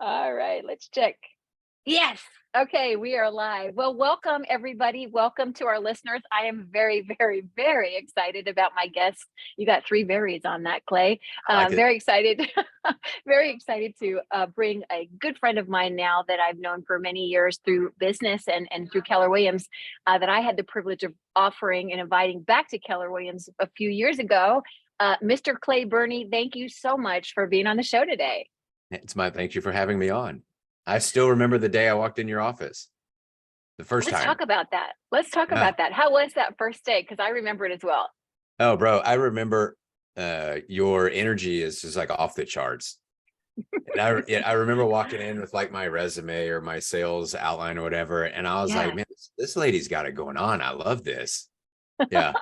All right, let's check. Yes. Okay, we are live. Well, welcome everybody. Welcome to our listeners. I am very, very, very excited about my guests. You got three berries on that, Clay. I like it. Very excited, very excited to bring a good friend of mine now that I've known for many years through business and through Keller Williams, that I had the privilege of offering and inviting back to Keller Williams a few years ago. Mr. Clay Byrne, thank you so much for being on the show today. Thank you for having me on. I still remember the day I walked in your office, the first Let's time. talk about that. Let's talk Yeah. about that. How was that first day? Because I remember it as well. Oh, bro, I remember your energy is just like off the charts. And I remember walking in with like my resume or my sales outline or whatever. And I was like, Yeah. man, this lady's got it going on. I love this. Yeah.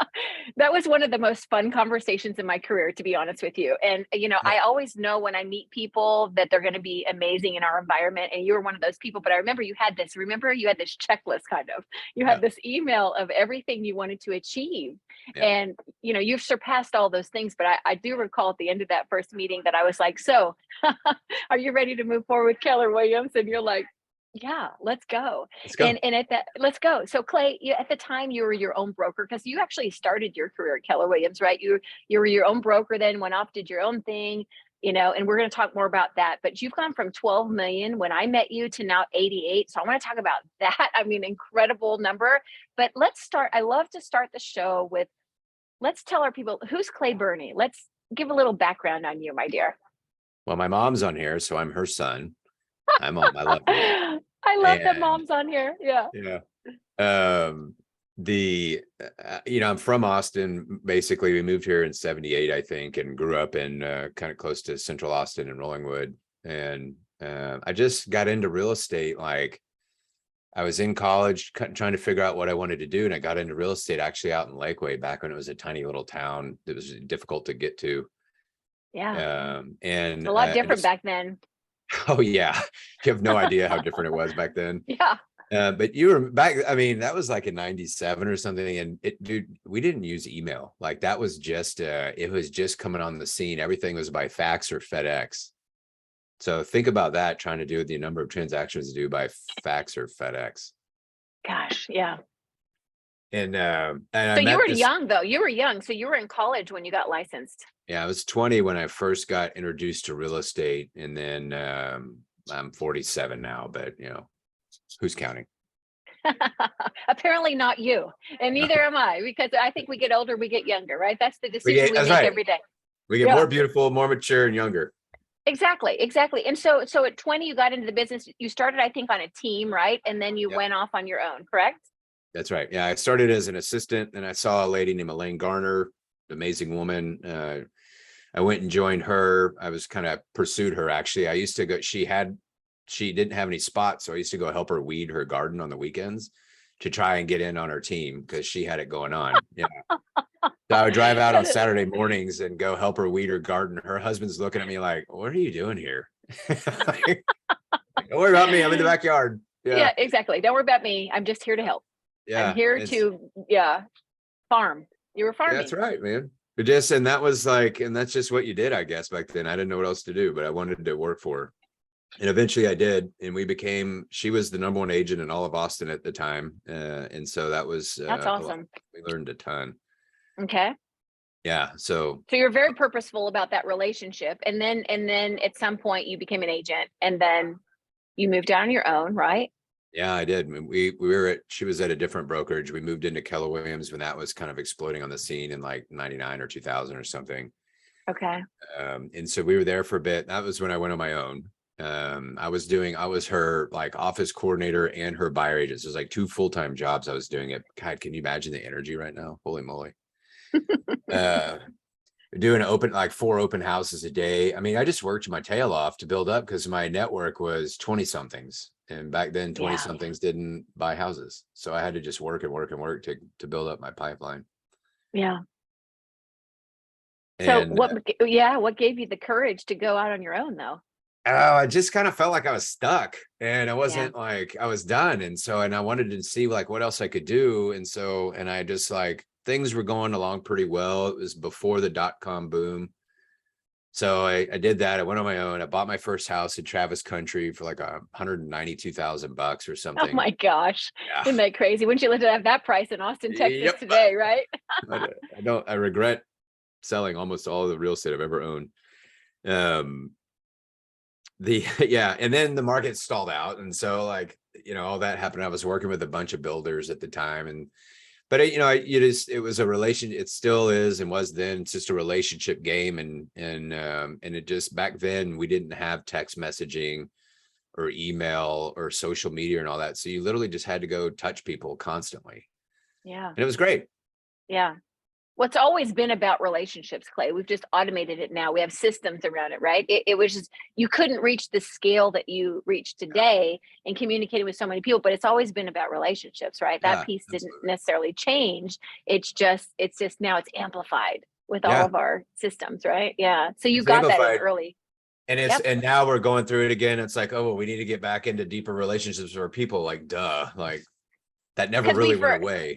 That was one of the most fun conversations in my career, to be honest with you. And, I always know when I meet people that they're going to be amazing in our environment. And you were one of those people. But I remember you had this checklist kind of. You Yeah. had this email of everything you wanted to achieve. Yeah. And, you've surpassed all those things. But I do recall at the end of that first meeting that I was like, so are you ready to move forward with Keller Williams? And you're like, yeah, let's go. Let's go. And at that, let's go. So Clay, at the time you were your own broker because you actually started your career at Keller Williams, right? You were your own broker, then went off, did your own thing, and we're going to talk more about that. But you've gone from 12 million when I met you to now 88. So I want to talk about that. I mean, incredible number. But let's start. I love to start the show with, let's tell our people, who's Clay Byrne? Let's give a little background on you, my dear. Well, my mom's on here, so I'm her son. Hi, Mom. I love you. I love that mom's on here. Yeah. Yeah. I'm from Austin. Basically, we moved here in 78, I think, and grew up in kind of close to central Austin and Rollingwood. And I just got into real estate. Like I was in college trying to figure out what I wanted to do. And I got into real estate actually out in Lakeway back when it was a tiny little town that was difficult to get to. Yeah. And It's a lot different back then. Oh, yeah. You have no idea how different it was back then. Yeah. But you were back, I mean, that was like in 97 or something. And dude, we didn't use email. Like that was just, it was just coming on the scene. Everything was by fax or FedEx. So think about that, trying to do the number of transactions to do by fax or FedEx. Gosh, yeah. And so you were young though. You were young. So you were in college when you got licensed. Yeah, I was 20 when I first got introduced to real estate. And then I'm 47 now, but who's counting? Apparently not you, and neither am I, because I think we get older, we get younger, right? That's the decision we make every day. We get more beautiful, more mature, and younger. Exactly. And so at 20, you got into the business. You started, I think, on a team, right? And then you went off on your own, correct? That's right. Yeah, I started as an assistant, and I saw a lady named Elaine Garner, amazing woman. I went and joined her. I was kind of pursued her, actually. I used to go, she didn't have any spots, so I used to go help her weed her garden on the weekends to try and get in on her team because she had it going on. Yeah. So I would drive out on Saturday mornings and go help her weed her garden. Her husband's looking at me like, what are you doing here? Like, don't worry about me. I'm in the backyard. Yeah, exactly. Don't worry about me. I'm just here to help. Yeah. I'm here to farm. You were farming. That's right, man. But and that was like, and that's just what you did, I guess, back then. I didn't know what else to do, but I wanted to work for her. And eventually I did. And she was the number one agent in all of Austin at the time. And so that was, that's awesome. We learned a ton. Okay. Yeah. So you're very purposeful about that relationship. And then at some point you became an agent and then you moved out on your own, right? Yeah, I did. She was at a different brokerage. We moved into Keller Williams when that was kind of exploding on the scene in like 99 or 2000 or something. Okay. And so we were there for a bit. That was when I went on my own. I was her like office coordinator and her buyer agent. So it was like 2 full-time jobs I was doing it. God, can you imagine the energy right now? Holy moly. Doing 4 open houses a day. I mean, I just worked my tail off to build up because my network was 20 somethings. And back then 20 somethings didn't buy houses. So I had to just work and work and work to build up my pipeline. Yeah. So what gave you the courage to go out on your own though? Oh, I just kind of felt like I was stuck and I wasn't like I was done. And I wanted to see like what else I could do. And I just like things were going along pretty well. It was before the .com boom. So I did that. I went on my own. I bought my first house in Travis Country for like $192,000 or Oh something. my gosh. Yeah. Isn't that crazy? Wouldn't you live to have that price in Austin, Texas Yep. today, right? I regret selling almost all of the real estate I've ever owned. Um, yeah, and then the market stalled out, and so like all that happened. I was working with a bunch of builders at the time, and but it was a relation. It still is and was then. It's just a relationship game, and it just back then we didn't have text messaging or email or social media and all that, so you literally just had to go touch people constantly, Yeah. and it was great. Yeah. What's always been about relationships, Clay, we've just automated it now. We have systems around it, right? It was just, you couldn't reach the scale that you reach today in communicating with so many people, but it's always been about relationships, right? That Yeah, piece didn't absolutely. necessarily change. It's just now it's amplified with all Yeah, of our systems, right? Yeah. So you it's got that in amplified. early. Yep. And now we're going through it again. It's like, oh, well, we need to get back into deeper relationships with people. Like, duh, like that never Because we really went for away.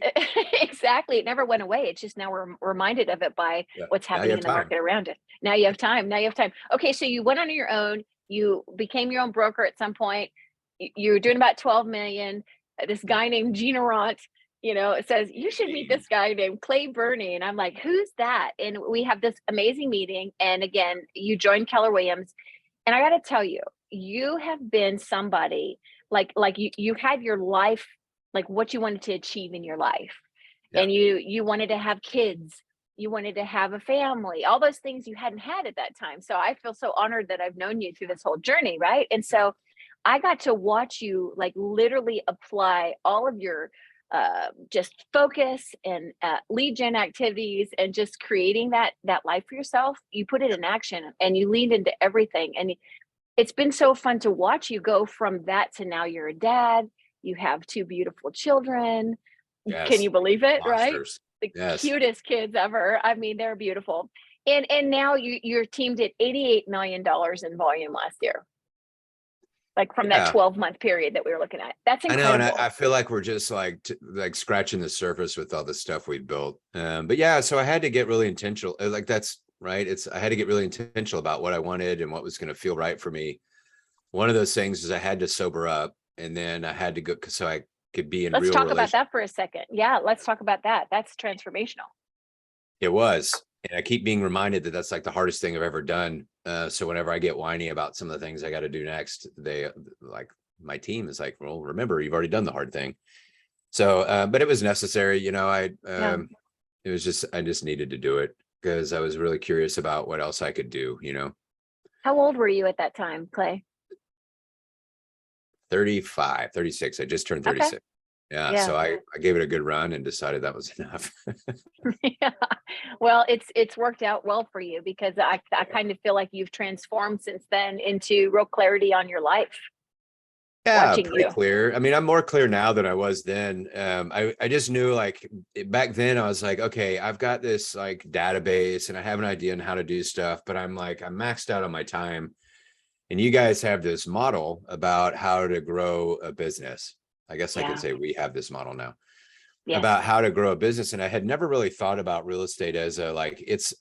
exactly, it never went away. It's just now we're reminded of it by Yeah. what's Now you happening have in the time. market around it. Now you have time. Now you have time. Okay, so you went on your own. You became your own broker at some point. You were doing about 12 million. This guy named Gina Ront, it says you should meet this guy named Clay Byrne, and I'm like, who's that? And we have this amazing meeting. And again, you joined Keller Williams, and I got to tell you, you have been somebody like you had your life, like what you wanted to achieve in your life, Yeah. and you wanted to have kids, you wanted to have a family, all those things you hadn't had at that time. So I feel so honored that I've known you through this whole journey, right? And so I got to watch you like literally apply all of your just focus and lead gen activities and just creating that life for yourself. You put it in action and you leaned into everything, and it's been so fun to watch you go from that to now you're a dad, you have two beautiful children. Can Yes. you believe it, right? Monsters. The Yes. cutest kids ever. I mean, they're beautiful. And now your team did $88 million in volume last year, like from that Yeah. 12-month period that we were looking at. That's I know. And I incredible. feel like we're just like, like scratching the surface with all the stuff we built. But yeah, so I had to get really intentional. Like that's right. I had to get really intentional about what I wanted and what was going to feel right for me. One of those things is I had to sober up, and then I had to go so I could be in Let's real talk about relation. that for a second. Yeah, let's talk about that. That's transformational. It was. And I keep being reminded that that's like the hardest thing I've ever done. So whenever I get whiny about some of the things I got to do next, they like my team is like, well, remember, you've already done the hard thing. So, but it was necessary. Yeah. It was just, I just needed to do it because I was really curious about what else I could do. How old were you at that time, Clay? 35, 36. I just turned Okay. 36. Yeah. Yeah. So I gave it a good run and decided that was enough. Yeah. Well, it's worked out well for you because I kind of feel like you've transformed since then into real clarity on your life, Yeah, watching pretty you. clear. I mean, I'm more clear now than I was then. I just knew like back then I was like, okay, I've got this like database and I have an idea on how to do stuff, but I'm maxed out on my time. And you guys have this model about how to grow a business. I guess I could Yeah. say we have this model now Yes. about how to grow a business. And I had never really thought about real estate as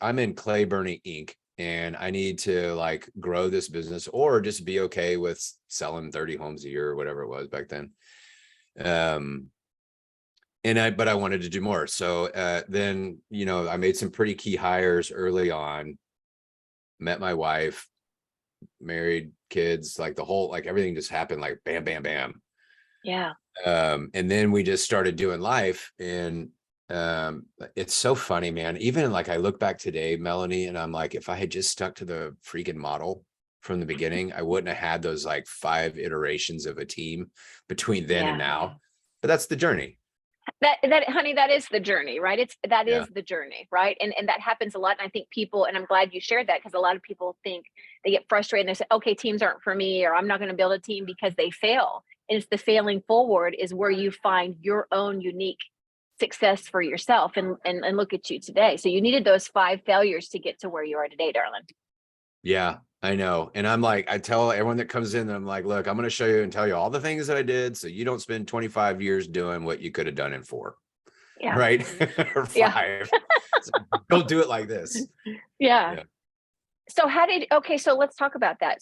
I'm in Clay Byrne Inc. and I need to like grow this business or just be okay with selling 30 homes a year or whatever it was back then. Um, but I wanted to do more. So then, I made some pretty key hires early on, met my wife, married, kids, like the whole, like everything just happened like bam, bam, bam. Yeah. And then we just started doing life, and it's so funny, man. Even like I look back today, Melanie, and I'm like, if I had just stuck to the freaking model from the beginning, I wouldn't have had those like 5 iterations of a team between then and Yeah. now. But that's the journey. That honey, that is the journey, right? That Yeah. is the journey, right? And that happens a lot. And I think people, and I'm glad you shared that, because a lot of people think they get frustrated and they say, okay, teams aren't for me, or I'm not going to build a team because they fail. And it's the failing forward is where you find your own unique success for yourself, and look at you today. So you needed those 5 failures to get to where you are today, darling. Yeah, I know. And I'm like, I tell everyone that comes in, I'm like, look, I'm going to show you and tell you all the things that I did so you don't spend 25 years doing what you could have done in 4. Yeah. Right. Or Yeah. 5. So don't do it like this. Yeah. Yeah. So so let's talk about that.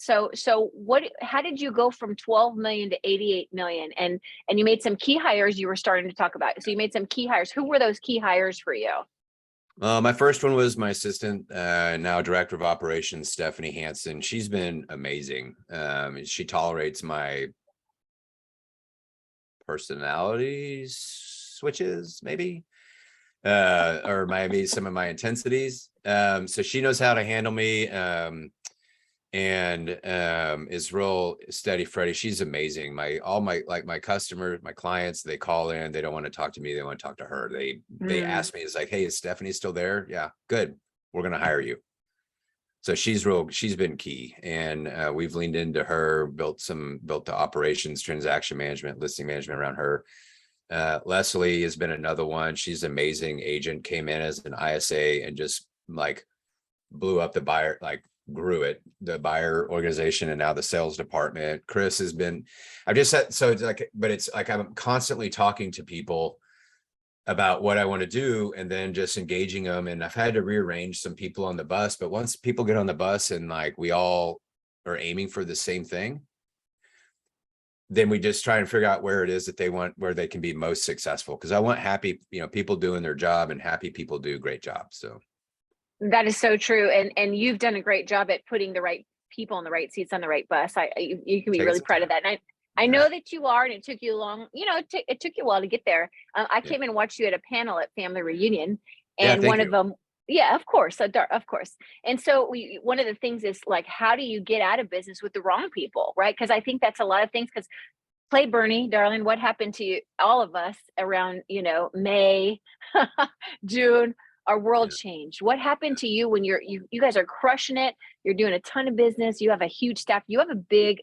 How did you go from 12 million to 88 million? And you made some key hires you were starting to talk about. So you made some key hires. Who were those key hires for you? My first one was my assistant, now director of operations, Stephanie Hansen. She's been amazing. She tolerates my personality switches, maybe, or maybe some of my intensities. So she knows how to handle me. And is real steady Freddie. She's amazing. My customers, my clients, they call in, they don't want to talk to me, they want to talk to her. They Mm. ask me, it's like, hey, is Stephanie still there? Yeah, good, we're gonna hire you. So she's been key. And we've leaned into her, built the operations, transaction management, listing management around her. Leslie has been another one. She's an amazing agent, came in as an ISA and just like blew up the buyer, like grew it, the buyer organization, and now the sales department. Chris has been, I've just said, so it's like, but it's like I'm constantly talking to people about what I want to do and then just engaging them. And I've had to rearrange some people on the bus, but once people get on the bus and like we all are aiming for the same thing, then we just try and figure out where it is that they want, where they can be most successful. Cause I want happy, people doing their job, and happy people do great jobs. So That is so true. And you've done a great job at putting the right people in the right seats on the right bus. You can be takes really some proud of time. that. And I Yeah. know that you are, and it took you long, it took you a while to get there. I Yeah. came and watched you at a panel at Family Reunion, Yeah. and Thank one of you. them, yeah, of course, of course. And so one of the things is like, how do you get out of business with the wrong people, right? Because I think that's a lot of things. Because Clay Byrne, darling, what happened to you, all of us around, May, June, our world Yeah. changed. What happened to you when you guys are crushing it? You're doing a ton of business. You have a huge staff. You have a big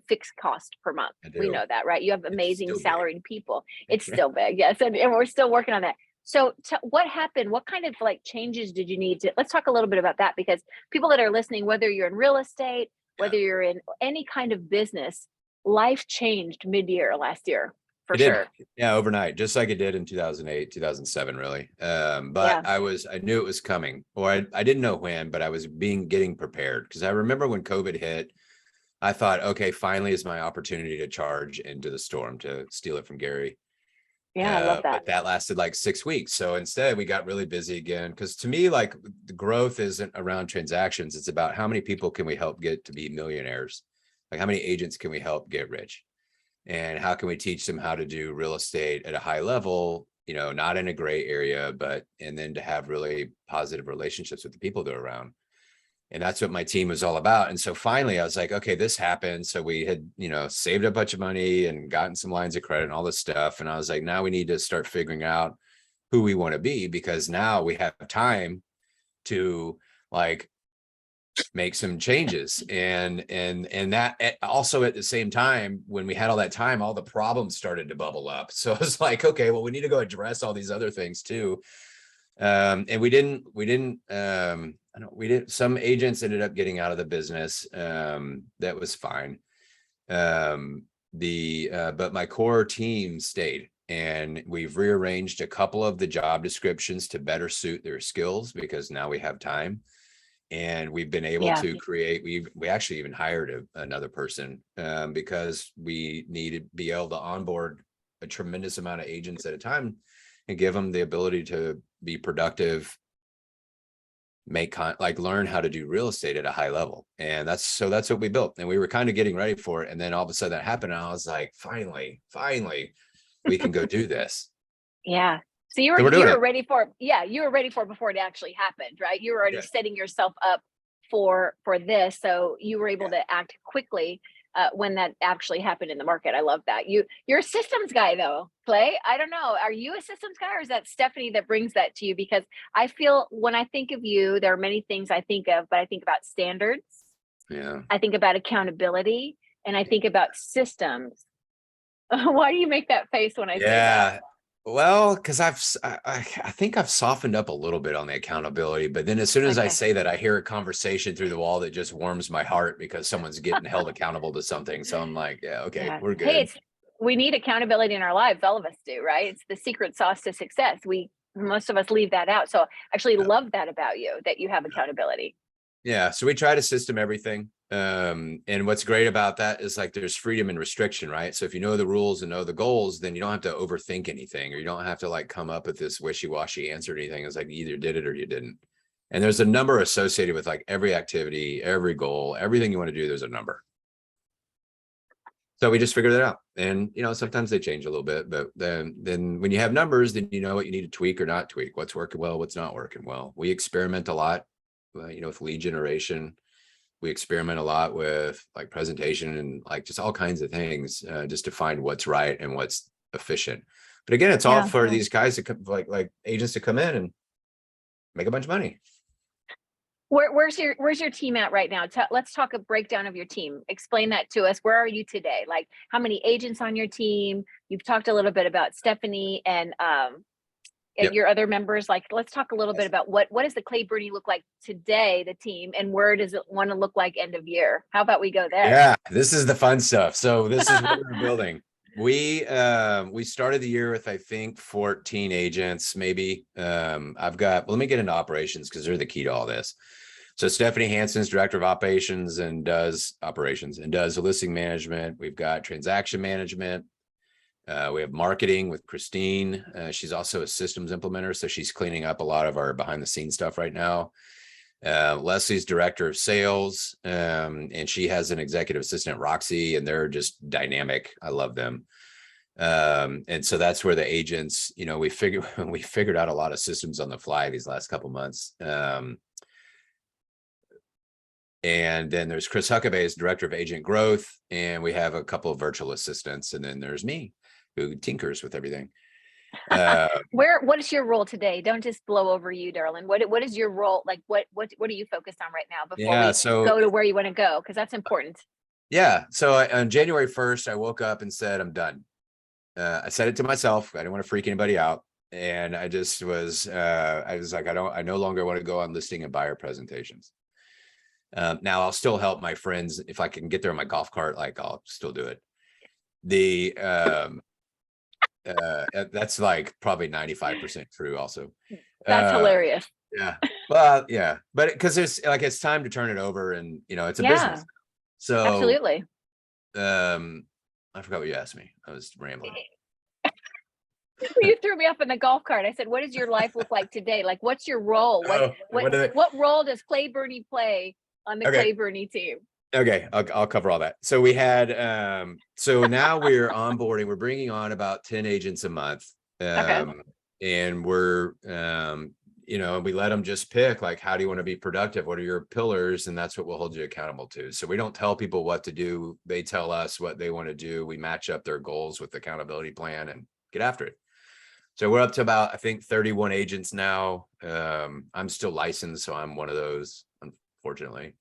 fixed cost per month. I We do. know that, right? You have It's amazing still big. salaried people. It's still big, yes, and we're still working on that. So, what happened? What kind of like changes did you need to? Let's talk a little bit about that, because people that are listening, whether you're in real estate, Yeah, whether you're in any kind of business, life changed mid-year last year for it did. sure. Yeah, overnight, just like it did in 2008, 2007, really. But Yeah. I knew it was coming, or I didn't know when, but I was getting prepared, because I remember when COVID hit, I thought, okay, finally is my opportunity to charge into the storm, to steal it from Gary. Yeah, I love that. But that lasted like 6 weeks. So instead, we got really busy again. Because to me, like, the growth isn't around transactions. It's about how many people can we help get to be millionaires? Like, how many agents can we help get rich? And how can we teach them how to do real estate at a high level, not in a gray area, but, and then to have really positive relationships with the people they're around. And that's what my team was all about. And so finally I was like, okay, this happened. So we had, saved a bunch of money and gotten some lines of credit and all this stuff. And I was like, now we need to start figuring out who we want to be, because now we have time to like make some changes. And that also, at the same time, when we had all that time, all the problems started to bubble up. So I was like, okay, well, we need to go address all these other things too. And I don't, we didn't, some agents ended up getting out of the business. That was fine. But my core team stayed, and we've rearranged a couple of the job descriptions to better suit their skills, because now we have time. And we've been able Yeah. to create, we actually even hired another person, because we needed to be able to onboard a tremendous amount of agents at a time and give them the ability to be productive, like learn how to do real estate at a high level. And that's what we built. And we were kind of getting ready for it. And then all of a sudden that happened. And I was like, finally, we can go do this. Yeah. So So we're you doing were it. ready for it. Yeah, you were ready for it before it actually happened, right? You were already Yeah. setting yourself up for this, so you were able Yeah. to act quickly when that actually happened in the market. I love that. You're a systems guy though, Clay. I don't know. Are you a systems guy, or is that Stephanie that brings that to you? Because I feel when I think of you, there are many things I think of, but I think about standards, Yeah. I think about accountability, and I think about systems. Why do you make that face when I say that? Yeah. Well, because I think I've softened up a little bit on the accountability, but then as soon as I Okay. say that, I hear a conversation through the wall that just warms my heart, because someone's getting held accountable to something. So I'm like, yeah, okay, Yeah. we're Hey, good. we need accountability in our lives. All of us do, right? It's the secret sauce to success. Most of us leave that out. So I actually Yeah, love that about you, that you have yeah. accountability. Yeah. So we try to system everything. And what's great about that is like there's freedom and restriction, right? So if you know the rules and know the goals, then you don't have to overthink anything, or you don't have to like come up with this wishy-washy answer to anything. It's like you either did it or you didn't. And there's a number associated with like every activity, every goal, everything you want to do, there's a number. So we just figured it out. And sometimes they change a little bit, but then when you have numbers, then you know what you need to tweak or not tweak, what's working well, what's not working well. We experiment a lot, with lead generation. We experiment a lot with like presentation and like just all kinds of things, just to find what's right and what's efficient. But again, it's all for these guys to come, like agents to come in and make a bunch of money. Where's your team at right now? Let's talk a breakdown of your team. Explain that to us. Where are you today? Like, how many agents on your team? You've talked a little bit about Stephanie and your other members. Like, let's talk a little bit about what does the Clay Byrne look like today, the team, and where does it want to look like end of year? How about we go there? Yeah, this is the fun stuff. So this is what we're building. We started the year with, I think, 14 agents, maybe. Let me get into operations because they're the key to all this. So Stephanie Hansen's director of operations and does listing management. We've got transaction management. We have marketing with Christine. She's also a systems implementer, so she's cleaning up a lot of our behind the scenes stuff right now. Leslie's director of sales, and she has an executive assistant, Roxy, and they're just dynamic. I love them. And so that's where the agents, we figured out a lot of systems on the fly these last couple months. And then there's Chris Huckabee as director of agent growth, and we have a couple of virtual assistants, and then there's me, who tinkers with everything. What is your role today? Don't just blow over you, darling. What is your role? Like, what are you focused on right now before we go to where you want to go? Because that's important. Yeah. So on January 1st, I woke up and said, I'm done. I said it to myself. I didn't want to freak anybody out. And I just was, I was like, I no longer want to go on listing and buyer presentations. Now I'll still help my friends. If I can get there in my golf cart, like I'll still do it. That's like probably 95% true also. That's hilarious. Yeah. Well, yeah, but because it's time to turn it over, and it's a business. So absolutely. I forgot what you asked me. I was rambling. You threw me up in the golf cart. I said, what does your life look like today? Like, what's your role? What role does Clay Byrne play on the Clay Byrne team? Okay, I'll cover all that. So we had, so now we're onboarding. We're bringing on about 10 agents a month, and we're, we let them just pick, like, how do you want to be productive? What are your pillars? And that's what we'll hold you accountable to. So we don't tell people what to do. They tell us what they want to do. We match up their goals with the accountability plan and get after it. So we're up to about, I think, 31 agents now. I'm still licensed, so I'm one of those, unfortunately.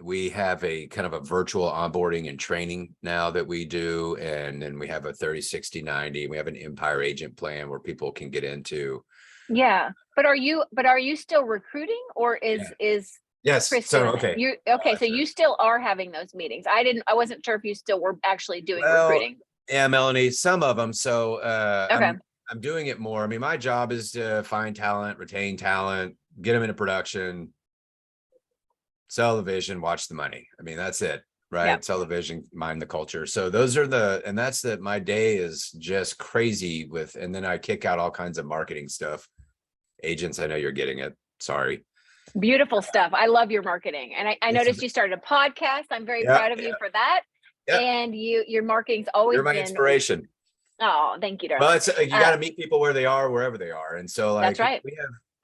We have a kind of a virtual onboarding and training now that we do, and then we have a 30, 60, 90. We have an Empire agent plan where people can get into. Yeah, but are you still recruiting, or is Yes. Chris So so you still are having those meetings? I wasn't sure if you still were actually doing recruiting. Yeah, Melanie, some of them. So I'm doing it more. I mean, my job is to find talent, retain talent, get them into production, sell the vision, watch the money. I mean, that's it, right? Yep. Sell the vision, mind the culture. So those are my day is just crazy with, and then I kick out all kinds of marketing stuff. Agents, I know you're getting it. Sorry. Beautiful stuff. I love your marketing. And I noticed you started a podcast. I'm very proud of you for that. Yep. And your marketing's always been inspiration. Oh, thank you, darling. Well, it's you got to meet people where they are, wherever they are. And so like, that's right.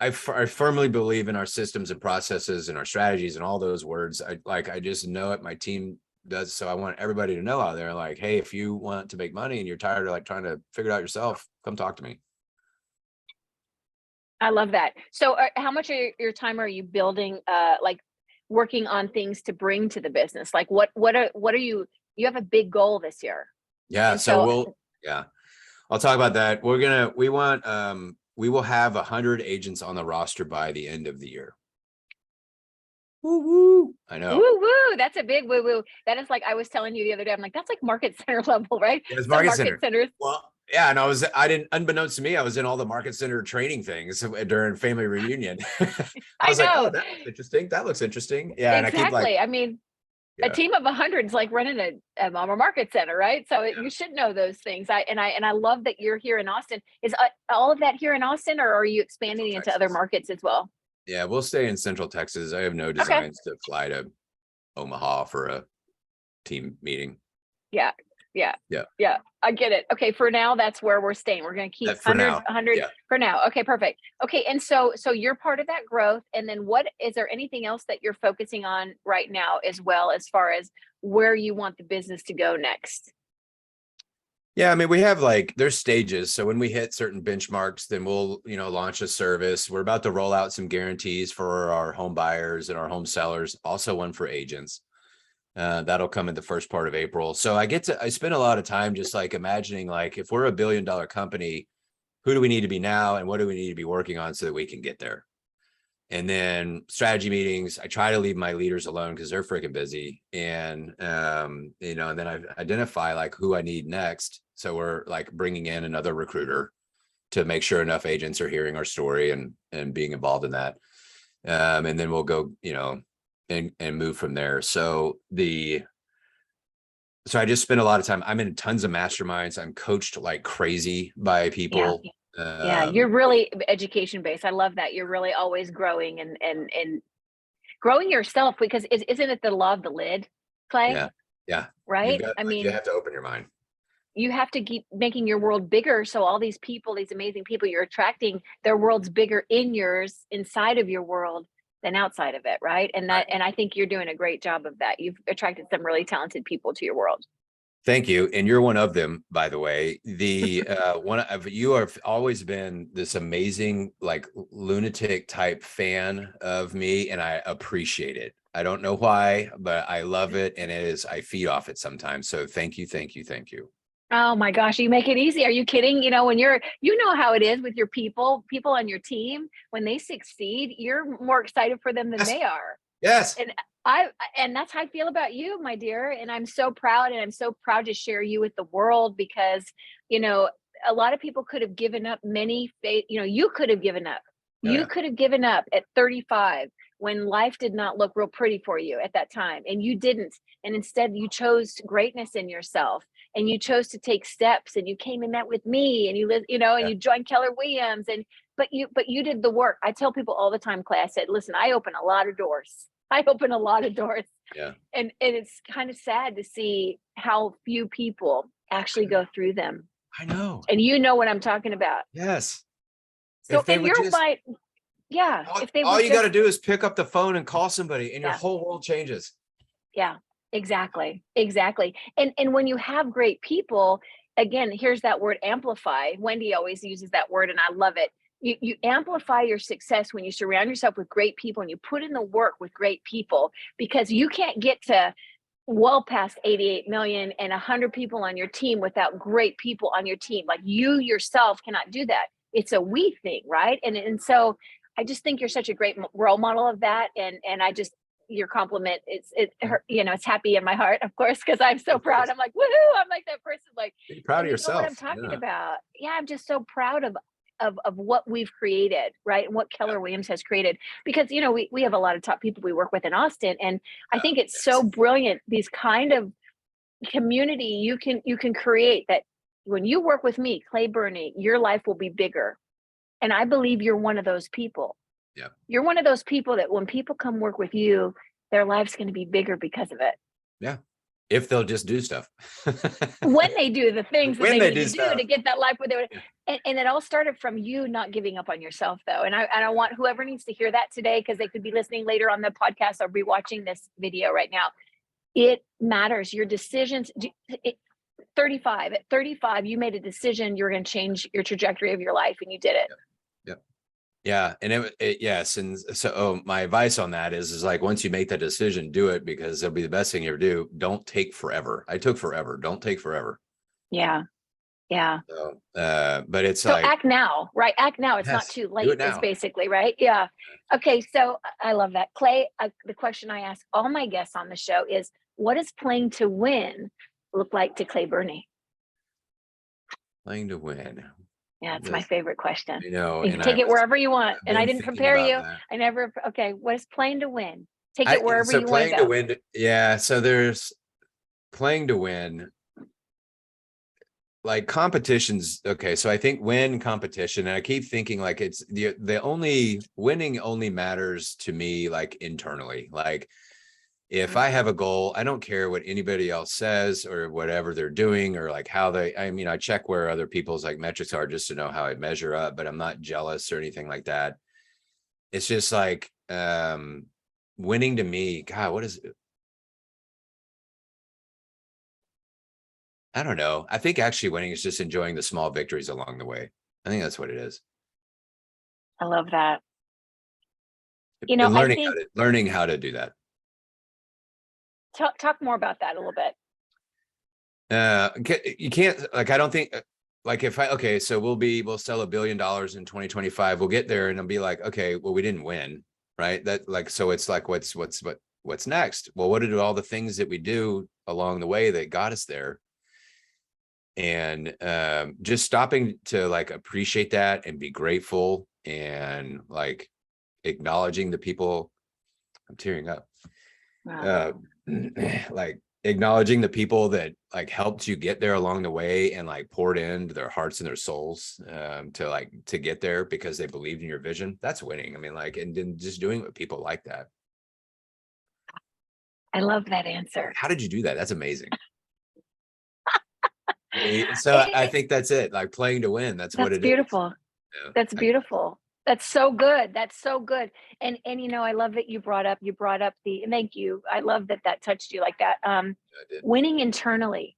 I firmly believe in our systems and processes and our strategies and all those words. I just know it. My team does. So I want everybody to know out there, like, hey, if you want to make money and you're tired of like trying to figure it out yourself, come talk to me. I love that. So how much of your time are you building, like working on things to bring to the business? Like what are you have a big goal this year. Yeah. So I'll talk about that. We will have 100 agents on the roster by the end of the year. Woo woo. I know. Woo woo. That's a big woo woo. That is like I was telling you the other day. I'm like, that's like market center level, right? It's market centers. Centers. Well, Yeah, and I didn't, unbeknownst to me, I was in all the market center training things during family reunion. I I was like, oh, know. that looks interesting. That looks interesting. Yeah. And I keep like, Exactly. I mean, a yeah, team of 100 is like running a Mama Market Center, right? So yeah, you should know those things. I love that you're here in Austin. Is all of that here in Austin, or are you Central expanding into other Texas. markets as well? Yeah, we'll stay in Central Texas. I have no Okay. designs to fly to Omaha for a team meeting. Yeah. Yeah. Yeah, Yeah. I get it. Okay. For now, that's where we're staying. We're going to keep that for 100, now. 100 Yeah. for now. Okay. Perfect. Okay. And so you're part of that growth. And then what is there anything else that you're focusing on right now as well, as far as where you want the business to go next? Yeah, I mean, we have like there's stages. So when we hit certain benchmarks, then we'll, launch a service. We're about to roll out some guarantees for our home buyers and our home sellers, also one for agents. That'll come in the first part of April. So I spend a lot of time just like imagining like if we're $1 billion company, who do we need to be now and what do we need to be working on so that we can get there? And then strategy meetings, I try to leave my leaders alone because they're freaking busy. And and then I identify like who I need next. So we're like bringing in another recruiter to make sure enough agents are hearing our story and being involved in that. And then we'll go, and move from there. So I just spend a lot of time. I'm in tons of masterminds. I'm coached like crazy by Yeah. people. Yeah, you're really education based. I love that. You're really always growing and growing yourself, because isn't it the law of the lid, Clay? Yeah, yeah. Right? I You mean, have to open your mind. you have to keep making your world bigger. So all these people, these amazing people you're attracting, their world's bigger in yours, inside of your world than outside of it, right? Right. And I think you're doing a great job of that. You've attracted some really talented people to your world. Thank you. And you're one of them, by the way. The one of you have always been this amazing, like lunatic type fan of me, and I appreciate it. I don't know why, but I love it. And I feed off it sometimes. So thank you, thank you, thank you. Oh my gosh, you make it easy. Are you kidding? When you know how it is with your people on your team, when they succeed, you're more excited for them than Yes. they are. Yes. And I and that's how I feel about you, my dear. And I'm so proud, and I'm so proud to share you with the world, because, you know, a lot of people could have given up you could have given up. Oh, You yeah. could have given up at 35 when life did not look real pretty for you at that time, and you didn't. And instead you chose greatness in yourself, and you chose to take steps, and you came and met with me, and and Yeah. you joined Keller Williams, and but you did the work. I tell people all the time, Clay, I said, listen, I open a lot of doors. I open a lot of doors. Yeah. And it's kind of sad to see how few people actually go through them. I know. And you know what I'm talking about. Yes. So If they in would your just, mind, yeah, if they all would you got just, to do is pick up the phone and call somebody, and your yeah, whole world changes. yeah, exactly. Exactly. And when you have great people, again, here's that word amplify. Wendy always uses that word, and I love it. You amplify your success when you surround yourself with great people and you put in the work with great people, because you can't get to well past 88 million and 100 people on your team without great people on your team. Like, you yourself cannot do that. It's a we thing, right? And so I just think you're such a great role model of that. And I just, your compliment, it's happy in my heart, of course, because I'm so Of proud. course. I'm like, woohoo, I'm like that person, like, Be proud and of you know what I'm yourself. talking Yeah. about. Yeah, I'm just so proud of what we've created, right? And what Yeah. Keller Williams has created. Because we have a lot of top people we work with in Austin, and I think it's so Yes. brilliant, these kind of community you can create, that when you work with me, Clay Byrne, your life will be bigger. And I believe you're one of those people. Yeah. You're one of those people that when people come work with you, their life's going to be bigger because of it. Yeah. If they'll just do stuff. When they do the things that When they they need do to do stuff. to get that life where they would. Yeah. And it all started from you not giving up on yourself, though. And I want whoever needs to hear that today, because they could be listening later on the podcast or be watching this video right now. It matters. Your decisions. 35 at 35, you made a decision. You're going to change your trajectory of your life, and you did it. Yeah. Yeah. And yes. And so my advice on that is like, once you make that decision, do it, because it'll be the best thing you ever do. Don't take forever. I took forever. Don't take forever. Yeah. Yeah. So, but it's So like, act now, right? Act now. It's not yes, too do late. it It's now. basically right. Yeah. Okay. So I love that. Clay, the question I ask all my guests on the show is, what does playing to win look like to Clay Byrne? Playing to win. Yeah, it's my This, favorite question. you know, You can and take it wherever you want. I've And I been didn't thinking prepare about you. that. I never, okay, what is playing to win? Take it wherever So you want to playing to go. win. Yeah. So there's playing to win. Like competitions. Okay. So I think win competition, and I keep thinking like it's the only winning only matters to me like internally. Like if I have a goal, I don't care what anybody else says or whatever they're doing or like how they, I mean, I check where other people's like metrics are just to know how I measure up, but I'm not jealous or anything like that. It's just like winning to me, God, what is it? I don't know. I think actually winning is just enjoying the small victories along the way. I think that's what it is. I love that. You know, And I think learning how to do that. talk more about that a little bit. You can't like, I don't think like if I, okay, so we'll sell $1 billion in 2025. We'll get there and it'll be like, okay, well, we didn't win, right? That like, so it's like, what's next? Well, what are all the things that we do along the way that got us there? And just stopping to like appreciate that and be grateful and like acknowledging the people. I'm tearing up. Wow. Like acknowledging the people that like helped you get there along the way and like poured into their hearts and their souls to get there because they believed in your vision. That's winning. I mean, like, and then just doing it with people like that. I love that answer. How did you do that? That's amazing. So I think that's it. Like playing to win. That's what That's it is. beautiful. Yeah. That's beautiful. That's so good. That's so good. And you know, I love that you brought up the, and thank you. I love that that touched you like that. I did. Winning internally.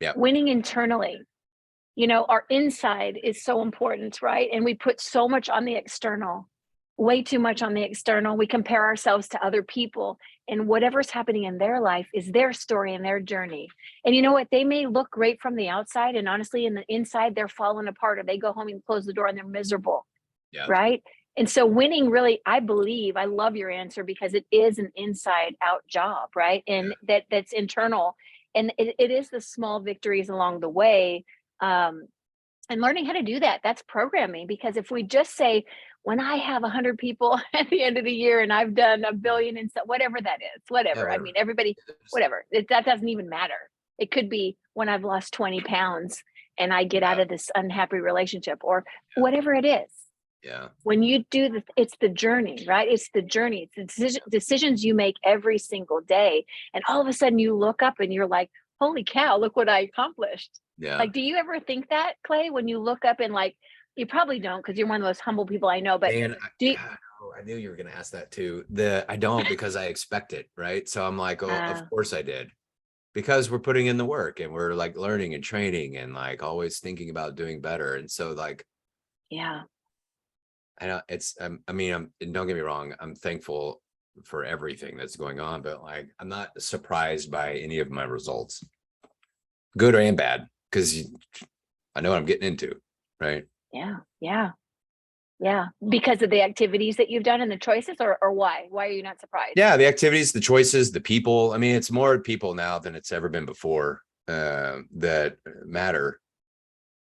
Yeah. Winning internally. You know, our inside is so important, right? And we put so much on the external, way too much on the external. We compare ourselves to other people, and whatever's happening in their life is their story and their journey. And you know what? They may look great from the outside, and honestly, in the inside, they're falling apart, or they go home and close the door and they're miserable, Yeah. right? And so winning really, I believe, I love your answer because it is an inside out job, right? And that's internal. And it is the small victories along the way. Um, and learning how to do that, that's programming. Because if we just say, when I have 100 people at the end of the year and I've done a billion and so, whatever that is, Yeah, whatever. I whatever. mean, everybody, whatever. That doesn't even matter. It could be when I've lost 20 pounds and I get out of this unhappy relationship, or whatever it is. Yeah. When you do this, it's the journey, right? It's the journey. It's the decisions you make every single day. And all of a sudden you look up and you're like, holy cow, look what I accomplished. Yeah. Like, do you ever think that, Clay, when you look up and like, you probably don't because you're one of those humble people I know, but Man, do you, I knew you were going to ask that too. I don't because I expect it, right? So I'm like, oh, of course I did. Because we're putting in the work and we're like learning and training and like always thinking about doing better. And so like, yeah, I know it's, I mean, and don't get me wrong, I'm thankful for everything that's going on, but like, I'm not surprised by any of my results, good and bad, because I know what I'm getting into, right? yeah, yeah, yeah. Because of the activities that you've done and the choices, or why? Why are you not surprised? Yeah, the activities, the choices, the people. I mean, it's more people now than it's ever been before that matter.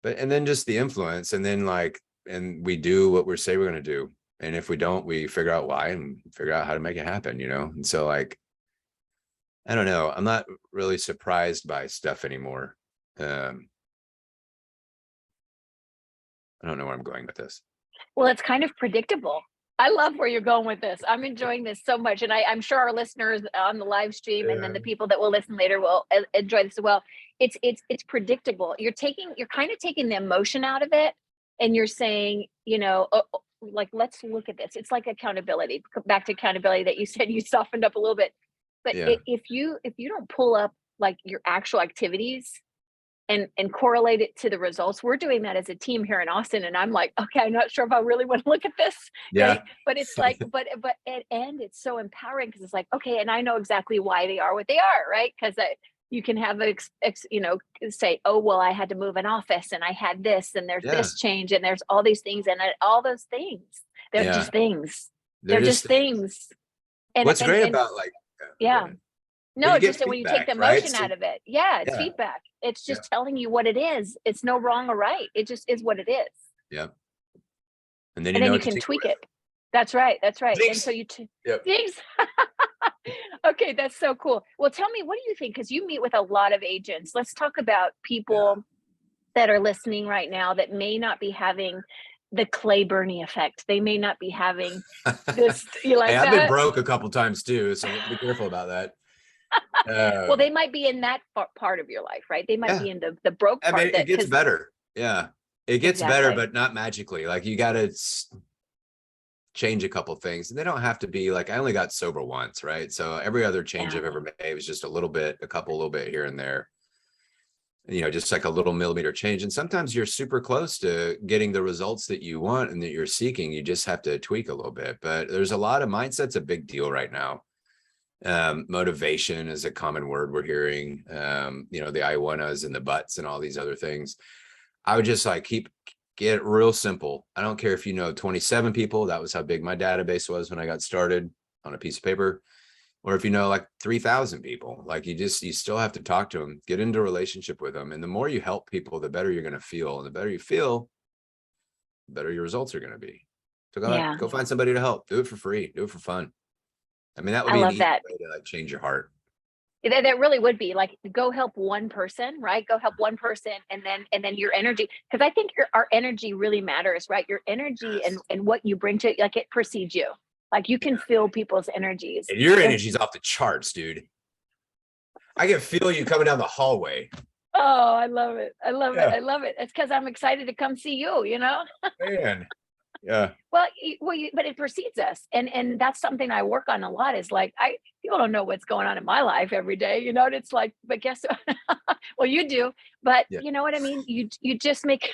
But and then just the influence, and then like, and we do what we say we're going to do, and if we don't, we figure out why and figure out how to make it happen, you know. And so like, I don't know, I'm not really surprised by stuff anymore. I don't know where I'm going with this. Well, it's kind of predictable. I love where you're going with this. I'm enjoying this so much. And I'm sure our listeners on the live stream and then the people that will listen later will enjoy this as well. It's predictable. You're kind of taking the emotion out of it, and you're saying, you know, like, let's look at this. It's like accountability. Back to accountability that you said you softened up a little bit. But Yeah. if you don't pull up like your actual activities and correlate it to the results. We're doing that as a team here in Austin. And I'm like, okay, I'm not sure if I really want to look at this. Yeah. Right. But it's like, but and it's so empowering because it's like, okay, and I know exactly why they are what they are, right? Because you can have say, oh, well, I had to move an office and I had this and there's this change and there's all these things, and all those things, they're just things. They're just things. And what's great about like, yeah. but No, you get just that when you take feedback, the right? emotion So out of it. Yeah, it's yeah, feedback. It's yeah, just telling you what it is. It's no wrong or right. It just is what it is. yeah. And then you And know then you what to can tinker tweak with. it. That's right. That's right. And so Thanks. you Yep. thanks. Okay, that's so cool. Well, tell me, what do you think? Because you meet with a lot of agents. Let's talk about Yeah. people that are listening right now that may not be having the Clay Byrne effect. They may not be having this. You Hey, like I've been that? broke a couple times too, so be careful about that. Well, they Um, might be in that part of your life, right? They might yeah, be in the broke I mean, part it that gets because better. Yeah, it gets better, exactly. but not magically. Like you got to change a couple things, and they don't have to be like I only got sober once, right? So every other change Yeah. I've ever made was just a little bit, a little bit here and there. Just like a little millimeter change. And sometimes you're super close to getting the results that you want and that you're seeking. You just have to tweak a little bit. But there's a lot of mindset's a big deal right now. Motivation is a common word we're hearing. The I wannas and the buts and all these other things. I would just like get it real simple. I don't care if you know 27 people. That was how big my database was when I got started on a piece of paper. Or if you know like 3,000 people, like you still have to talk to them, get into a relationship with them. And the more you help people, the better you're going to feel. And the better you feel, the better your results are going to be. So Yeah. go find somebody to help. Do it for free. Do it for fun. I mean, that would I be an love easy that. way to like change your heart. That really would be like go help one person, right? Go help one person, and then your energy, because I think our energy really matters, right? Your energy Yes. and what you bring to it, like it precedes you. Like you can Yeah. feel people's energies. And your If energy's off the charts, dude. I can feel you coming down the hallway. oh, I love it. I love it. Yeah, I love it. It's because I'm excited to come see you, you know? man. Yeah. Well, but it precedes us, and that's something I work on a lot. Is like people don't know what's going on in my life every day, you know. And it's like, but guess what? Well, you do, but Yeah. you know what I mean. You just make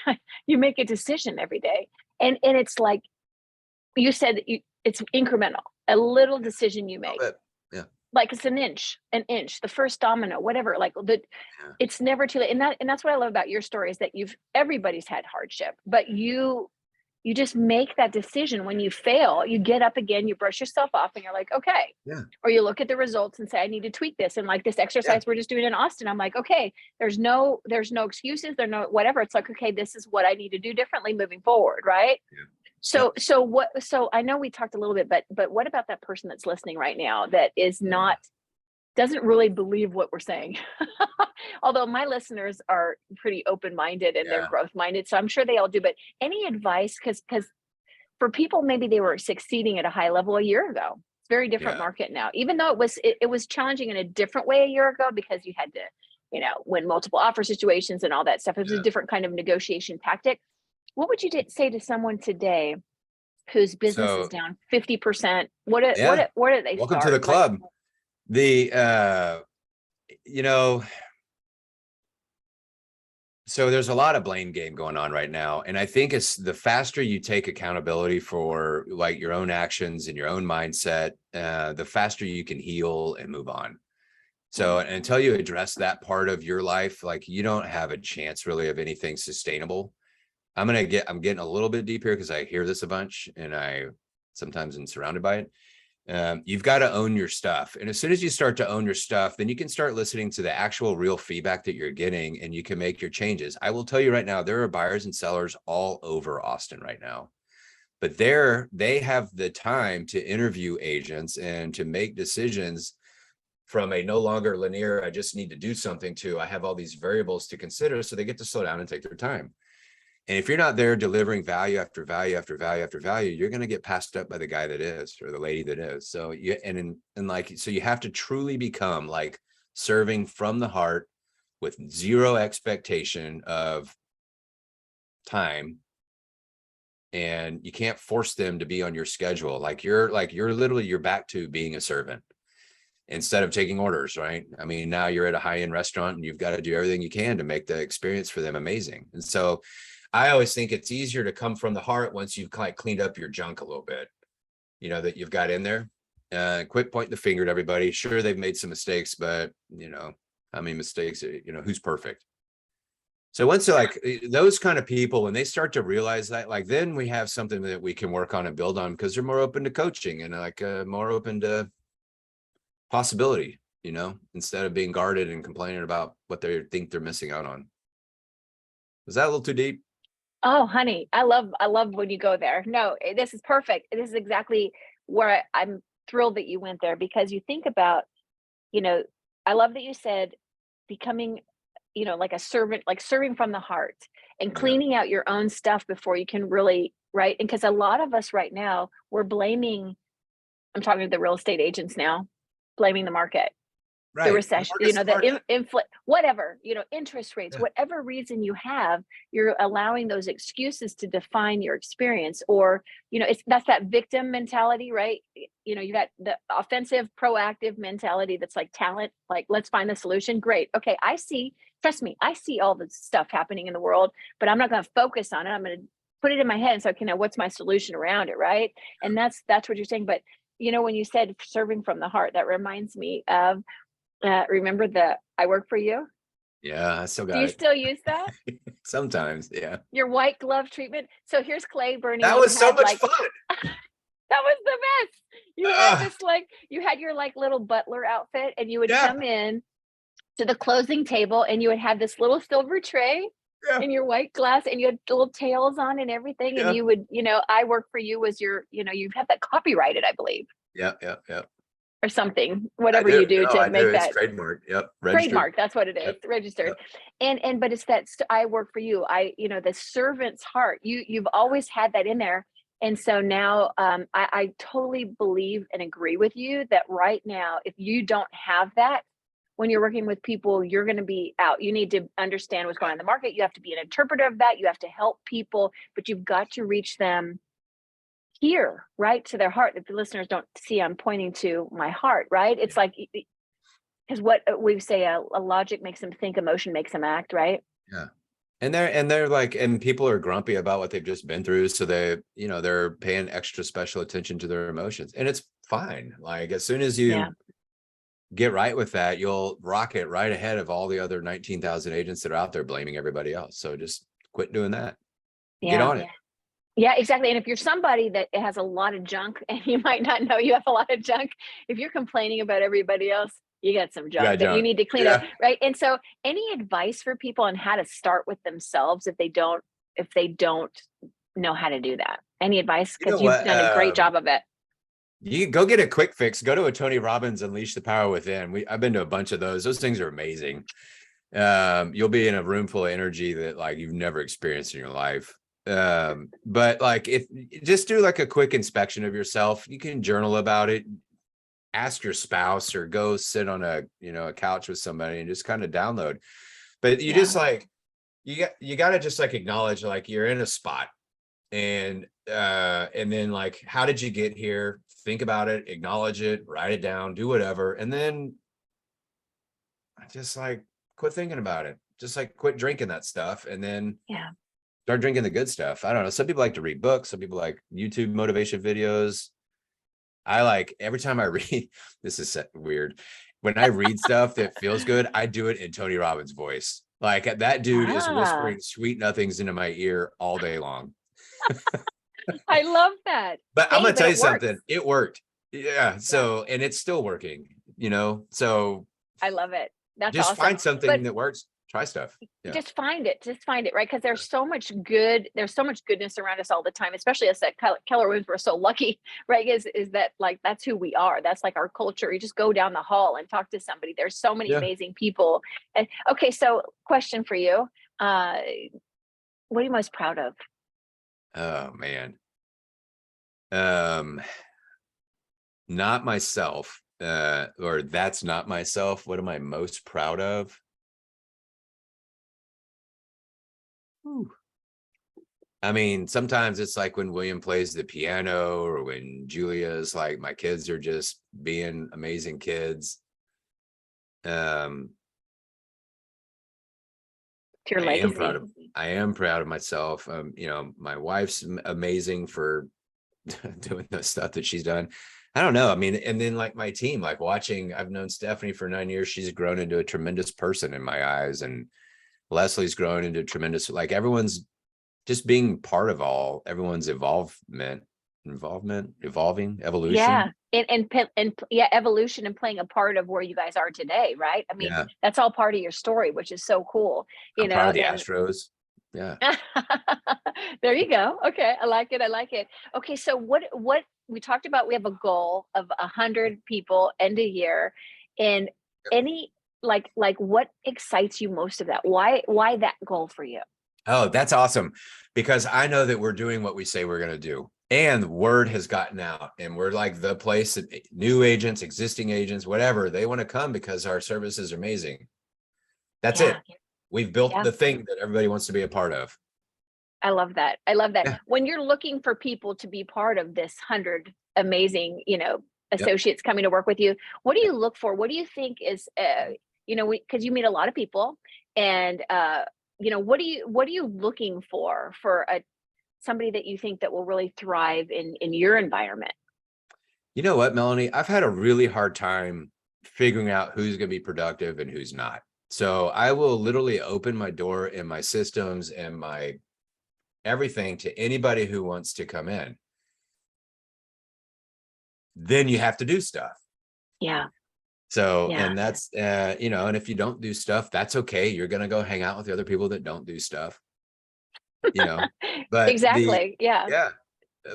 you make a decision every day, and it's like you said, it's incremental. A little decision you I'll make, bet. Yeah. like it's an inch, the first domino, whatever. Like Yeah. it's never too late, and that's what I love about your story is that everybody's had hardship, but you just make that decision. When you fail, you get up again, you brush yourself off, and you're like, okay. Yeah. Or you look at the results and say, I need to tweak this. And like this Yeah. exercise we're just doing in Austin, I'm like, okay, there's no excuses, there's no whatever. It's like, okay, this is what I need to do differently moving forward, right? Yeah. So Yep. so I know we talked a little bit, but what about that person that's listening right now that is Yeah. not doesn't really believe what we're saying? Although my listeners are pretty open-minded and they're Yeah. growth-minded, so I'm sure they all do. But any advice? Because for people, maybe they were succeeding at a high level a year ago. It's a very different Yeah. market now. Even though it was challenging in a different way a year ago because you had to, win multiple offer situations and all that stuff. It was a Yeah. different kind of negotiation tactic. What would you say to someone today whose business is So down 50%? yeah. Where do they Welcome to the start? Like, club. The you know, so there's a lot of blame game going on right now. And I think it's the faster you take accountability for like your own actions and your own mindset, the faster you can heal and move on. So until you address that part of your life, like you don't have a chance really of anything sustainable. I'm getting a little bit deep here because I hear this a bunch and I sometimes am surrounded by it. You've got to own your stuff. And as soon as you start to own your stuff, then you can start listening to the actual real feedback that you're getting and you can make your changes. I will tell you right now, there are buyers and sellers all over Austin right now, but they have the time to interview agents and to make decisions from a no longer linear, I just need to do something to, I have all these variables to consider. So they get to slow down and take their time. And if you're not there delivering value after value after value after value, you're going to get passed up by the guy that is or the lady that is. So so you have to truly become like serving from the heart with zero expectation of time. And you can't force them to be on your schedule. You're literally you're back to being a servant instead of taking orders, right? I mean, now you're at a high-end restaurant and you've got to do everything you can to make the experience for them amazing. And so I always think it's easier to come from the heart once you've kind of cleaned up your junk a little bit, that you've got in there. Quit pointing the finger at everybody. Sure, they've made some mistakes, but how many mistakes, who's perfect? So once those kind of people, when they start to realize that, like then we have something that we can work on and build on because they're more open to coaching and more open to possibility. instead of being guarded and complaining about what they think they're missing out on. Was that a little too deep? Oh, honey, I love when you go there. No, this is perfect. This is exactly where I'm thrilled that you went there, because you think about, you know, I love that you said becoming, like a servant, like serving from the heart and Yeah. cleaning out your own stuff before you can really, right? And because a lot of us right now, we're blaming, I'm talking to the real estate agents now, blaming the market, the Right. The recession, market's the smart. whatever, interest rates, Yeah. whatever reason you have, you're allowing those excuses to define your experience. Or, that's that victim mentality, right? You got the offensive, proactive mentality that's like talent, like, let's find the solution. Great. Okay. Trust me, I see all the stuff happening in the world, but I'm not going to focus on it. I'm going to put it in my head. And so, okay, now what's my solution around it? Right. And that's what you're saying. But, when you said serving from the heart, that reminds me of, remember the "I work for you"? Yeah, I still Do got you it. still use that? Sometimes, yeah. Your white glove treatment? So here's Clay Byrne, That you was so had, much like, fun. that was the best. You had Ah, this, like, you had your, like, little butler outfit, and you would yeah, come in to the closing table, and you would have this little silver tray yeah, in your white glass, and you had little tails on and everything, and yeah, you would, "I work for you" was your, you have that copyrighted, I believe, yeah, yeah, yeah. or something, I whatever you do. do No, to I do. make It's that trademark. Yep, registered. trademark. That's what it is, Yep, registered. yep. But it's that I work for you. The servant's heart. You've always had that in there. And so now, I totally believe and agree with you that right now, if you don't have that, when you're working with people, you're going to be out. You need to understand what's going on in the market. You have to be an interpreter of that. You have to help people, but you've got to reach them here, right, to their heart. If the listeners don't see, I'm pointing to my heart, right? It's Yeah, like, because what we say, a logic makes them think, emotion makes them act, right? yeah. And they're like, and people are grumpy about what they've just been through, so they're paying extra special attention to their emotions, and it's fine. Like, as soon as Yeah, you get right with that, you'll rocket right ahead of all the other 19,000 agents that are out there blaming everybody else. So just quit doing that. Get yeah, on it. yeah, exactly. And if you're somebody that has a lot of junk and you might not know you have a lot of junk, if you're complaining about everybody else, you got some You got junk that you junk. need to clean up, Yeah. right? And so, any advice for people on how to start with themselves if they don't know how to do that? Any advice? You know Because you've what? done a great job of it. You go get a quick fix. Go to a Tony Robbins Unleash the Power Within. I've been to a bunch of those. Those things are amazing. You'll be in a room full of energy that, like, you've never experienced in your life. But like, if just do like a quick inspection of yourself, you can journal about it, ask your spouse, or go sit on a couch with somebody and just kind of download. But you Yeah, just like, you got to just like acknowledge, like, you're in a spot, and then, like, how did you get here? Think about it, acknowledge it, write it down, do whatever, and then just like quit thinking about it. Just like quit drinking that stuff, and then yeah. start drinking the good stuff. I don't know. Some people like to read books. Some people like YouTube motivation videos. I like, every time I read, this is weird. When I read stuff that feels good, I do it in Tony Robbins' voice. Like, that dude is Ah, whispering sweet nothings into my ear all day long. I love that. But I'm Hey, gonna but tell you it works. something. It worked. Yeah. Yeah, So, and it's still working. So I love it. That's just awesome. find something But that works. Try stuff. Yeah. just find it, right? Because there's so much goodness around us all the time, especially us at Keller Williams. We're so lucky, right? Is that, like, that's who we are. That's like our culture. You just go down the hall and talk to somebody. There's so many Yeah. amazing people. And okay, so question for you. uh what are you most proud of? Oh man. Um, Not myself. Or that's not myself. What am I most proud of? Whew. I mean, sometimes it's like when William plays the piano, or when Julia's like, my kids are just being amazing kids. Um, To your I am proud legacy. of I am proud of myself. My wife's amazing for doing the stuff that she's done. I don't know. I mean, and then, like, my team, like, watching, I've known Stephanie for 9 years. She's grown into a tremendous person in my eyes. And Leslie's grown into tremendous, like, everyone's just being part of everyone's evolving, Yeah, evolution. yeah, evolution and playing a part of where you guys are today, right? I mean, Yeah. that's all part of your story, which is so cool, I'm part of the and Astros. Yeah. there you go. Okay, I like it. I like it. Okay, so what we talked about, we have a goal of 100 people end a year, and any what excites you most of that? Why that goal for you? Oh, that's awesome. Because I know that we're doing what we say we're going to do. And word has gotten out, and we're like the place that new agents, existing agents, whatever, they want to come because our service is amazing. That's Yeah, it. We've built yeah. the thing that everybody wants to be a part of. I love that. I love that. Yeah. When you're looking for people to be part of this 100 amazing, Yep. associates coming to work with you, what do you look for? What do you think is, because you meet a lot of people, and what are you looking for a somebody that you think that will really thrive in your environment? You know what, Melanie? I've had a really hard time figuring out who's going to be productive and who's not. So I will literally open my door and my systems and my everything to anybody who wants to come in. Then you have to do stuff. Yeah, So, yeah. and that's, and if you don't do stuff, that's okay. You're going to go hang out with the other people that don't do stuff, you know, but Exactly. Yeah, yeah,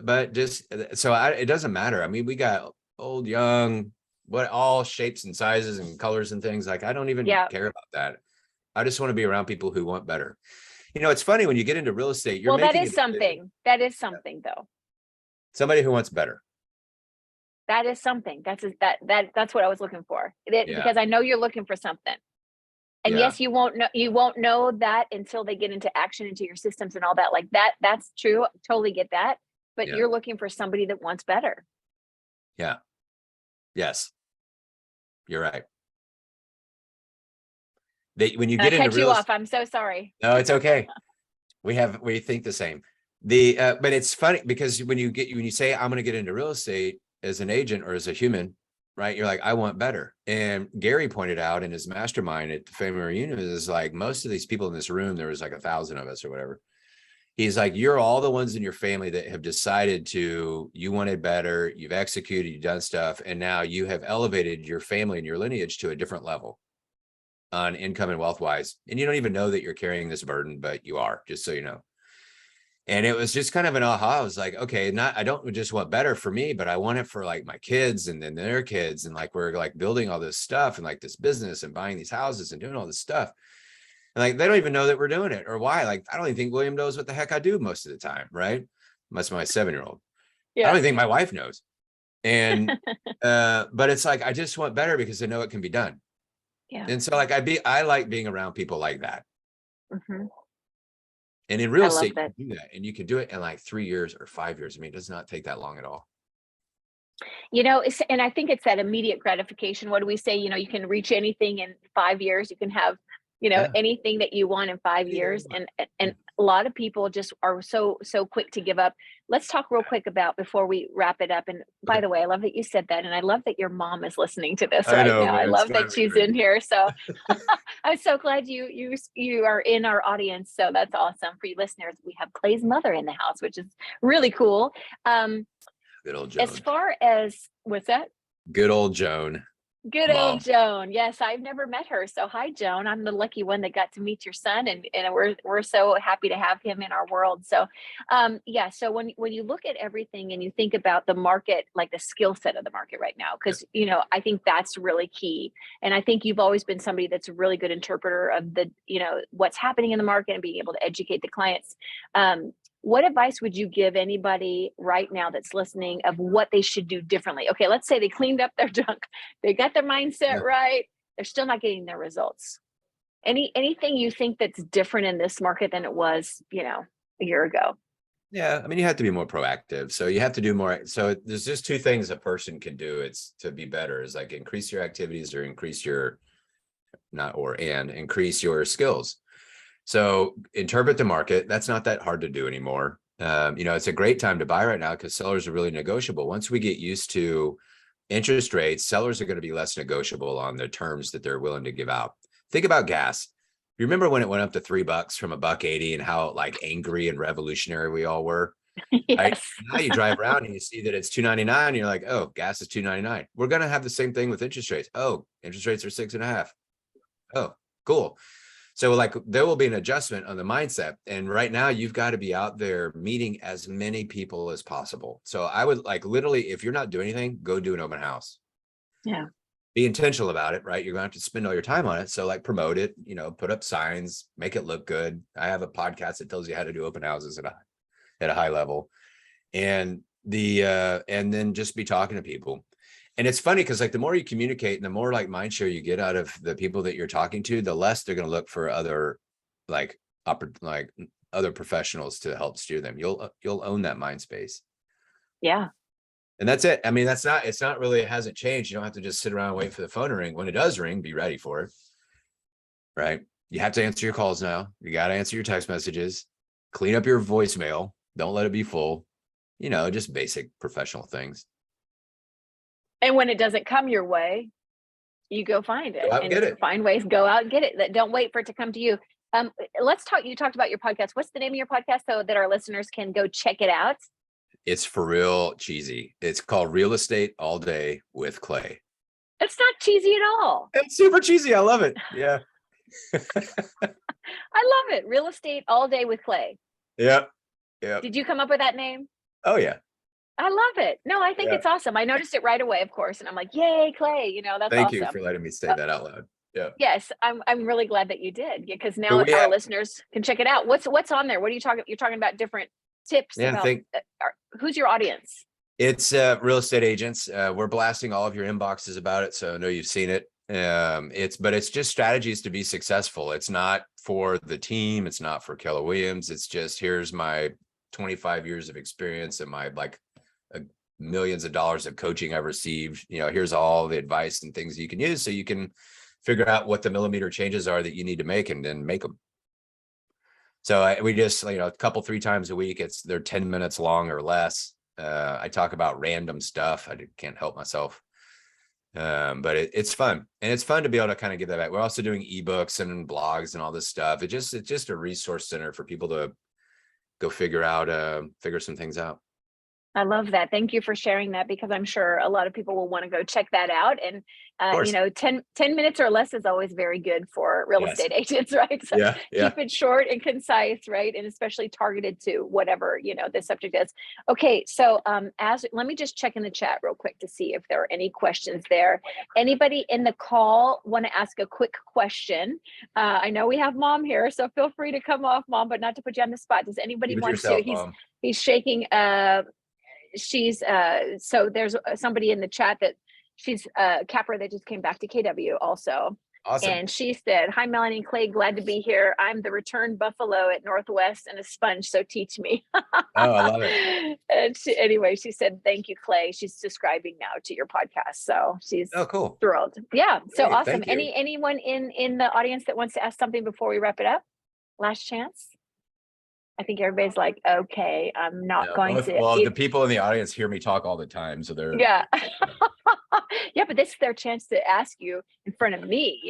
but just, it doesn't matter. I mean, we got old, young, what all shapes and sizes and colors and things. Like, I don't even yeah. care about that. I just want to be around people who want better. It's funny when you get into real estate, you're Well, that making a is decision. something. That is something, though. Somebody who wants better. That is something. That's what I was looking for. Yeah. Because I know you're looking for something. And Yeah. yes, you won't know that until they get into action, into your systems and all that. Like that's true. Totally get that. But Yeah. you're looking for somebody that wants better. Yeah. Yes. You're right. When you And I get into cut you real off. estate, I'm so sorry. no, it's okay. We think the same. But it's funny because when you say I'm going to get into real estate as an agent or as a human, right? You're like, I want better. And Gary pointed out in his mastermind at the family reunion is like most of these people in this room, there was like 1,000 of us or whatever. He's like, you're all the ones in your family that have decided you wanted better, you've executed, you've done stuff, and now you have elevated your family and your lineage to a different level on income and wealth wise. And you don't even know that you're carrying this burden, but you are, just so you know. And it was just kind of an aha. I was like, okay, I don't just want better for me, but I want it for like my kids and then their kids. And like, we're like building all this stuff and like this business and buying these houses and doing all this stuff. And like, they don't even know that we're doing it or why. Like, I don't even think William knows what the heck I do most of the time. Right. Unless my 7-year-old, I don't Yeah. even think my wife knows. And, but it's like, I just want better because I know it can be done. Yeah. And so like, I like being around people like that. Hmm. And in real I love estate, you that. can do that, and you can do it in like 3 years or 5 years. I mean, it does not take that long at all. And I think it's that immediate gratification. What do we say? You can reach anything in 5 years. You can have, Yeah. anything that you want in 5 years. Yeah. And a lot of people just are so quick to give up. Let's talk real quick about before we wrap it up. And by Okay. the way, I love that you said that. And I love that your mom is listening to this I right know, now. I man. It's love that driving me she's in crazy. here. So I'm so glad you are in our audience. So that's awesome. For you listeners, we have Clay's mother in the house, which is really cool. Um, Good old as Joan. far as what's that? Good old Joan. Good old Mom. Joan. Yes, I've never met her. So hi, Joan. I'm the lucky one that got to meet your son, and we're so happy to have him in our world. So, yeah. So when you look at everything and you think about the market, like the skill set of the market right now, Yeah. because I think that's really key. And I think you've always been somebody that's a really good interpreter of the what's happening in the market and being able to educate the clients. What advice would you give anybody right now that's listening of what they should do differently? Okay, let's say they cleaned up their junk, they got their mindset Yeah. right, they're still not getting their results. Anything you think that's different in this market than it was, a year ago? Yeah. I mean, you have to be more proactive. So you have to do more. So there's just two things a person can do. It's to be better is like increase your activities or increase your increase your skills. So interpret the market. That's not that hard to do anymore. It's a great time to buy right now because sellers are really negotiable. Once we get used to interest rates, sellers are going to be less negotiable on the terms that they're willing to give out. Think about gas. You remember when it went up to $3 from $1.80 and how like angry and revolutionary we all were? Right Yes. now, you drive around and you see that it's $2.99. You're like, oh, gas is $2.99. We're gonna have the same thing with interest rates. Oh, interest rates are 6.5. Oh, cool. So like there will be an adjustment on the mindset. And right now you've got to be out there meeting as many people as possible. So I would like literally, if you're not doing anything, go do an open house. Yeah. Be intentional about it, right? You're gonna have to spend all your time on it. So like promote it, put up signs, make it look good. I have a podcast that tells you how to do open houses at a high level. And and then just be talking to people. And it's funny because like the more you communicate and the more like mind share you get out of the people that you're talking to, the less they're going to look for other like other professionals to help steer them. You'll own that mind space. Yeah. And that's it. I mean, it's not really, it hasn't changed. You don't have to just sit around and wait for the phone to ring. When it does ring, be ready for it. Right. You have to answer your calls now. You got to answer your text messages, clean up your voicemail. Don't let it be full, just basic professional things. And when it doesn't come your way, you go find it Go out and get it. Find ways, go out and get it. Don't wait for it to come to you. Let's talk. You talked about your podcast. What's the name of your podcast so that our listeners can go check it out? It's for real cheesy. It's called Real Estate All Day with Clay. It's not cheesy at all. It's super cheesy. I love it. Yeah. I love it. Real Estate All Day with Clay. Yep. Yep. Did you come up with that name? Oh yeah. I love it. No, I think it's awesome. I noticed it right away, of course. And I'm like, yay, Clay, that's Thank awesome. you for letting me say that out loud. Yeah. Yes, I'm really glad that you did, because now our listeners can check it out. What's on there? What are you talking? You're talking about different tips about who's your audience? It's real estate agents. We're blasting all of your inboxes about it, so I know you've seen it. It's just strategies to be successful. It's not for the team. It's not for Keller Williams. It's just, here's my 25 years of experience and my millions of dollars of coaching I've received. Here's all the advice and things you can use so you can figure out what the millimeter changes are that you need to make and then make them. So we just, a couple, 3 times a week, they're 10 minutes long or less. I talk about random stuff. I can't help myself. But it's fun, and it's fun to be able to kind of give that back. We're also doing ebooks and blogs and all this stuff. It's just a resource center for people to go figure some things out. I love that. Thank you for sharing that, because I'm sure a lot of people will want to go check that out. And, 10 minutes or less is always very good for real estate agents, right? So keep it short and concise, right? And especially targeted to whatever, the subject is. Okay. So let me just check in the chat real quick to see if there are any questions there. Anybody in the call want to ask a quick question? I know we have Mom here, so feel free to come off, Mom, but not to put you on the spot. Does anybody want to? He's shaking. She's so there's somebody in the chat that she's Capra that just came back to KW also. Awesome. And she said, hi, Melanie and Clay, glad to be here. I'm the returned buffalo at Northwest and a sponge, so teach me. Oh, I love it. And she said, thank you, Clay. She's subscribing now to your podcast. So she's cool. Thrilled. Yeah. So Great, awesome. Anyone in the audience that wants to ask something before we wrap it up? Last chance. I think everybody's like, okay, I'm not going to. Well, the people in the audience hear me talk all the time, so they're yeah. But this is their chance to ask you in front of me,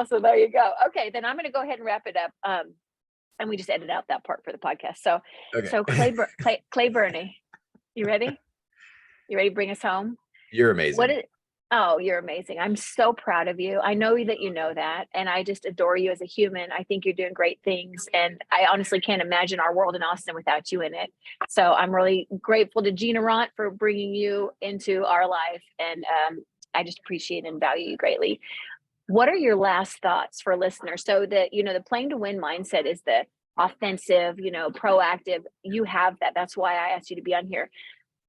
so there you go. Okay, then I'm going to go ahead and wrap it up. And we just edit out that part for the podcast. So Clay Byrne, you ready? You ready to bring us home? You're amazing. Oh, you're amazing. I'm so proud of you. I know that you know that. And I just adore you as a human. I think you're doing great things. And I honestly can't imagine our world in Austin without you in it. So I'm really grateful to Gina Ront for bringing you into our life. And I just appreciate and value you greatly. What are your last thoughts for listeners? So that, the playing to win mindset is the offensive, proactive. You have that. That's why I asked you to be on here.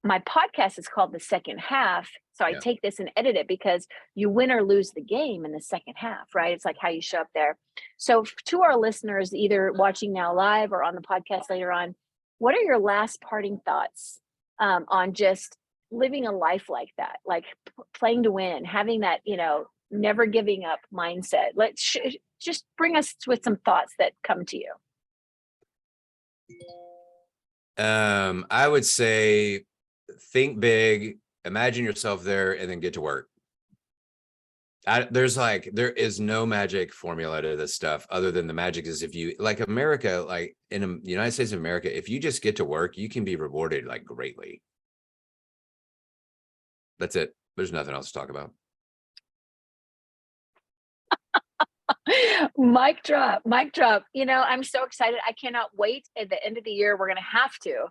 My podcast is called The Second Half. So I take this and edit it because you win or lose the game in the second half, right? It's like how you show up there. So to our listeners, either watching now live or on the podcast later on, what are your last parting thoughts on just living a life like that, like playing to win, having that, never giving up mindset? Let's just bring us with some thoughts that come to you. I would say, think big, imagine yourself there, and then get to work. There is no magic formula to this stuff other than the magic is if you like America, like in the United States of America, if you just get to work, you can be rewarded like greatly. That's it. There's nothing else to talk about. Mic drop, mic drop. I'm so excited. I cannot wait. At the end of the year, we're going to have to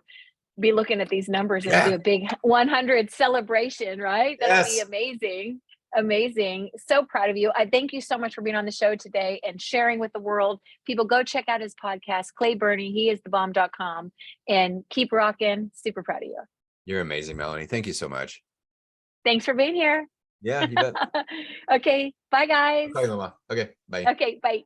be looking at these numbers and do a big 100 celebration, right? That'll be Yes. amazing. Amazing. So proud of you. I thank you so much for being on the show today and sharing with the world. People go check out his podcast, Clay Byrne. He is thebomb.com, and keep rocking. Super proud of you. You're amazing, Melanie. Thank you so much. Thanks for being here. Yeah, you bet. Okay. Bye, guys. Okay, Mama. Okay, bye. Okay. Bye.